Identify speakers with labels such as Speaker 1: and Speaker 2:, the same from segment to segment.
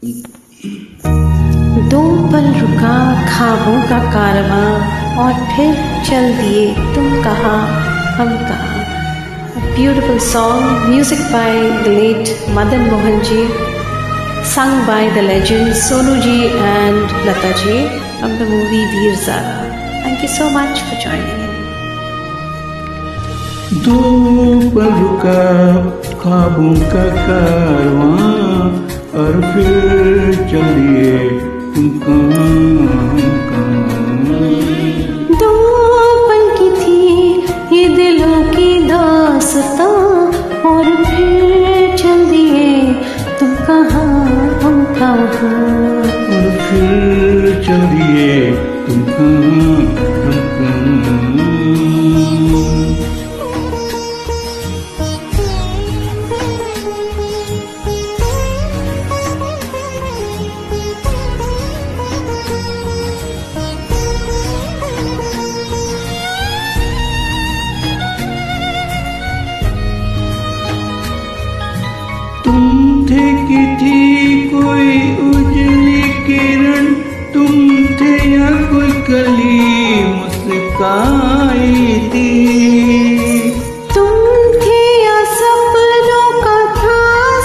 Speaker 1: दो पल रुका ख्वाबों का कारवां और फिर चल दिए तुम कहाँ हम कहाँ. A beautiful song, music by the late Madan Mohan ji, sung by the legends Sonu ji and Lata ji from the movie Veer Zara. Thank you so much for joining in.
Speaker 2: दो पल रुका ख्वाबों का कारवां और फिर चलिए तुम कहाँ.
Speaker 1: दो पल की थी ये दिलों की दास्तां और फिर चल दिए तुम कहाँ हम कहाँ.
Speaker 2: और फिर चलिए तुम कहाँ हम कहाँ. तुम थे कि थी कोई उजली किरण, तुम थे या कोई कली मुस्काई थी.
Speaker 1: तुम थे या सपनों का था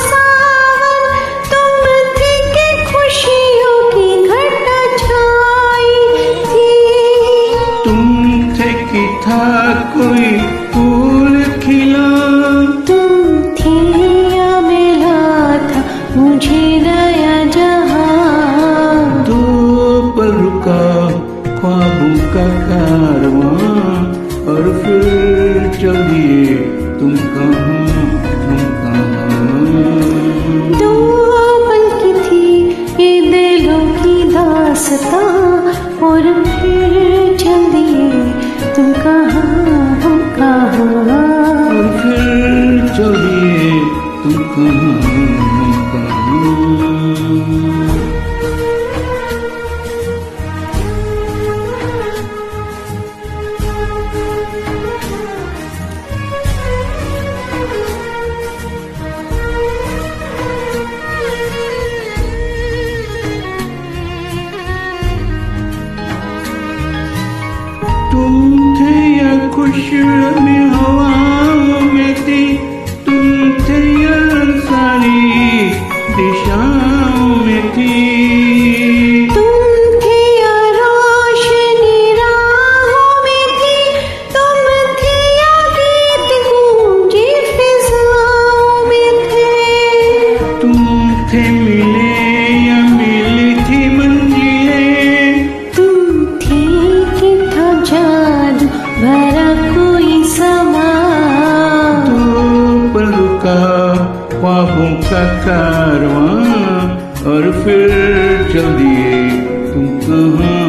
Speaker 1: सावन, तुम थे कि खुशियों की घटा छाई थी.
Speaker 2: तुम थे कि था कोई फूल खिला,
Speaker 1: तुम थे या मिला था मुझे नया जहां.
Speaker 2: दो पल रुका ख्वाबों का कारवां और फिर चलिए तुम कहाँ हम कहाँ.
Speaker 1: दो पल की थी ये दिलों की दास्तां और फिर चल दिए तुम कहाँ हम कहाँ.
Speaker 2: और फिर चलिए तुम कहाँ हम कहाँ. तुम थे या खुशमी हवाओं में थी, तुम थे या सारी दिशाओं में थी.
Speaker 1: तुम थे या रोशनी राहों में थी, तुम थे या गीत गूंजे फिजाओं में थे.
Speaker 2: तुम थे मिले या मिली थी मंजिलें,
Speaker 1: तुम थे कि था जादू भरा कोई समा.
Speaker 2: दो पल रुका ख्वाबों का कारवां और फिर चल दिए तुम कहाँ